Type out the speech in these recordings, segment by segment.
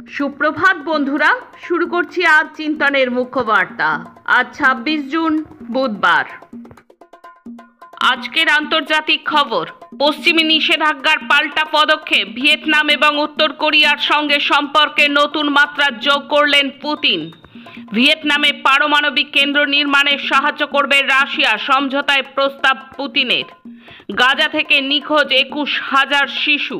সুপ্রভাত বন্ধুরা, শুরু করছি আজ চিন্তনের মুখ্য বার্তা। আজ ২৬ জুন বুধবার। আজকের আন্তর্জাতিক খবর। পশ্চিমী নিষেধাজ্ঞার পাল্টা পদক্ষেপ, ভিয়েতনাম এবং উত্তর কোরিয়ার সঙ্গে সম্পর্কে নতুন মাত্রা যোগ করলেন পুতিন। ভিয়েতনামে পারমাণবিক কেন্দ্র নির্মাণে সাহায্য করবে রাশিয়া, সমঝোতায় প্রস্তাব পুতিনের। গাজা থেকে নিখোঁজ ২১,০০০ শিশু।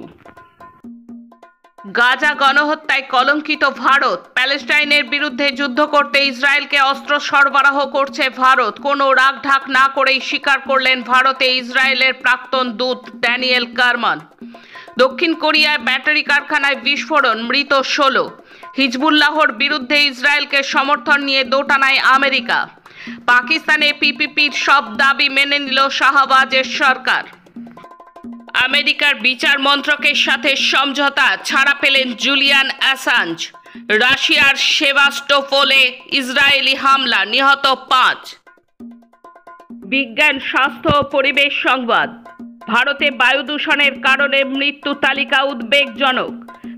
গাজা গণহত্যায় কলঙ্কিত ভারত। প্যালেস্টাইনের বিরুদ্ধে যুদ্ধ করতে ইসরায়েলকে অস্ত্র সরবরাহ করছে ভারত। কোনো রাগঢাক না করেই স্বীকার করলেন ভারতে ইসরায়েলের প্রাক্তন দূত ড্যানিয়েল কারমান। দক্ষিণ কোরিয়ায় ব্যাটারি কারখানায় বিস্ফোরণ, মৃত ১৬। হিজবুল্লাহর বিরুদ্ধে ইসরায়েলকে সমর্থন নিয়ে দোটানায় আমেরিকা। পাকিস্তানে পিপিপির সব দাবি মেনে নিল শাহবাজের সরকার। আমেরিকার বিচার মন্ত্রকের সাথে সমঝোতা, ছাড়া পেলেন জুলিয়ান অ্যাসাঞ্জ। রাশিয়ার সেভাস্টোপোলে ইসরায়েলি হামলা, নিহত ৫। বিজ্ঞান, স্বাস্থ্য ও পরিবেশ সংবাদ। ভারতে বায়ু দূষণের কারণে মৃত্যু তালিকা উদ্বেগজনক।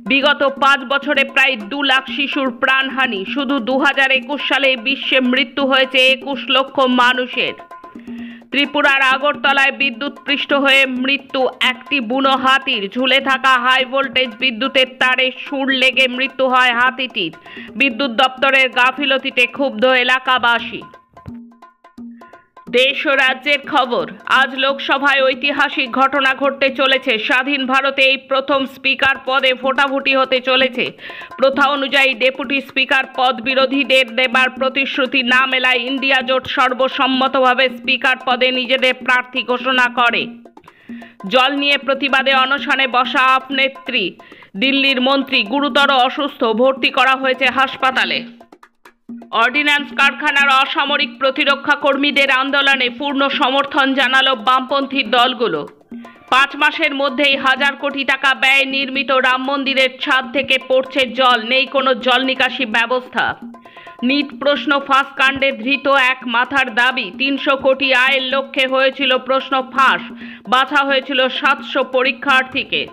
বিগত ৫ বছরে প্রায় ২ লাখ শিশুর প্রাণহানি। শুধু ২০২১ সালে বিশ্বে মৃত্যু হয়েছে ২১ লক্ষ মানুষের। ত্রিপুরার আগরতলায় বিদ্যুৎপৃষ্ট হয়ে মৃত্যু একটি বুনো হাতির। ঝুলে থাকা হাই ভোল্টেজ বিদ্যুতের তারে সুর লেগে মৃত্যু হয় হাতিটির। বিদ্যুৎ দপ্তরের গাফিলতিতে ক্ষুব্ধ এলাকাবাসী। দেশ ও রাজ্যের খবর। আজ লোকসভায় ঐতিহাসিক ঘটনা ঘটতে চলেছে। স্বাধীন ভারতে এই প্রথম স্পিকার পদে ভোটাভুটি হতে চলেছে। প্রথা অনুযায়ী ডেপুটি স্পিকার পদ বিরোধীদের দেবার প্রতিশ্রুতি না মেলায় ইন্ডিয়া জোট সর্বসম্মতভাবে স্পিকার পদে নিজেদের প্রার্থী ঘোষণা করে। জল নিয়ে প্রতিবাদে অনশনে বসা আপ নেত্রী, দিল্লির মন্ত্রী গুরুতর অসুস্থ, ভর্তি করা হয়েছে হাসপাতালে। অর্ডিন্যান্স কারখানার অসামরিক প্রতিরক্ষা কর্মীদের আন্দোলনে পূর্ণ সমর্থন জানালো বামপন্থী দলগুলো। ৫ মাসের মধ্যেই ১,০০০ কোটি টাকা ব্যয়ে নির্মিত রাম মন্দিরের ছাদ থেকে পড়ছে জল, নেই কোনো জল নিকাশি ব্যবস্থা। নিট প্রশ্ন ফাঁস কাণ্ডে ধৃত এক মাথার দাবি, ৩০০ কোটি আয়ের লক্ষ্যে হয়েছিল প্রশ্ন ফাঁস, বাছা হয়েছিল ৭০০ পরীক্ষার্থীকে।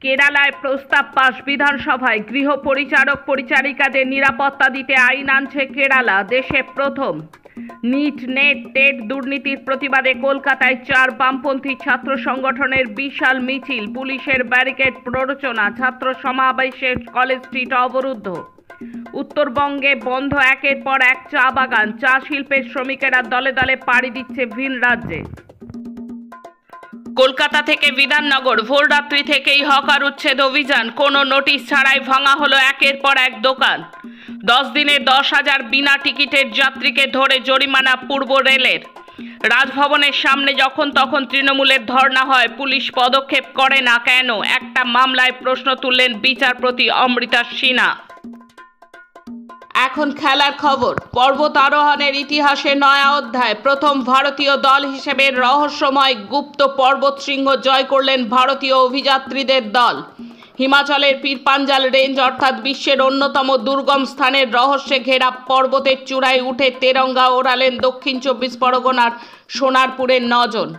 কেরালায় প্রস্তাব পাস বিধানসভায়। গৃহ পরিচারক পরিচারিকাদের নিরাপত্তা দিতে আইন আনছে কেরালা, দেশে প্রথম। নিট, নেট, টেট দুর্নীতির প্রতিবাদে কলকাতায় ৪ বামপন্থী ছাত্র সংগঠনের বিশাল মিছিল। পুলিশের ব্যারিকেড প্ররোচনা, ছাত্র সমাবেশে কলেজ স্ট্রিট অবরুদ্ধ। উত্তরবঙ্গে বন্ধ একের পর এক চা বাগান। চা শিল্পের শ্রমিকেরা দলে দলে পাড়ি দিচ্ছে ভিন রাজ্যে। কলকাতা থেকে বিধাননগর। ভোররাত্রি থেকেই হকার উচ্ছেদ অভিযান। কোনো নোটিশ ছাড়াই ভাঙা হলো একের পর এক দোকান। 10 দিনে 10,000 বিনা টিকিটের যাত্রীকে ধরে জরিমানা পূর্ব রেলের। রাজভবনের সামনে যখন তখন তৃণমূলের ধর্ণা হয়, পুলিশ পদক্ষেপ করে না কেন? একটা মামলায় প্রশ্ন তুললেন বিচারপতি অমৃতা সিনহা। এখন খেলার খবর। পর্বত আরোহণের ইতিহাসে নয়া অধ্যায়। প্রথম ভারতীয় দল হিসেবে রহস্যময় গুপ্ত পর্বত শৃঙ্গ জয় করলেন ভারতীয় অভিযাত্রীদের দল। হিমাচলের পীরপাঞ্জাল রেঞ্জ অর্থাৎ বিশ্বের অন্যতম দুর্গম স্থানের রহস্যে ঘেরা পর্বতের চূড়ায় উঠে তেরঙ্গা ওড়ালেন দক্ষিণ ২৪ পরগনার সোনারপুরের ৯ জন।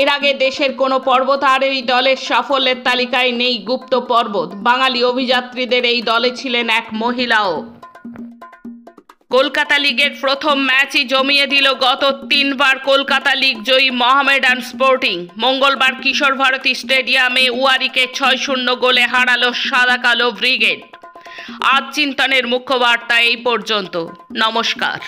এর আগে দেশের কোনো পর্বতারোহী দলের সাফল্যের তালিকায় নেই গুপ্ত পর্বত। বাঙালি অভিযাত্রীদের এই দলে ছিলেন এক মহিলাও। কলকাতা লিগের প্রথম ম্যাচই জমিয়ে দিল গত ৩ বার কলকাতা লিগ জয়ী মোহামেডান স্পোর্টিং। মঙ্গলবার কিশোর ভারতী স্টেডিয়ামে ওয়ারিকে ৬-০ গোলে হারালো সাদা কালো ব্রিগেড। আজ চিন্তনের মুখ্য বার্তা এই পর্যন্ত। নমস্কার।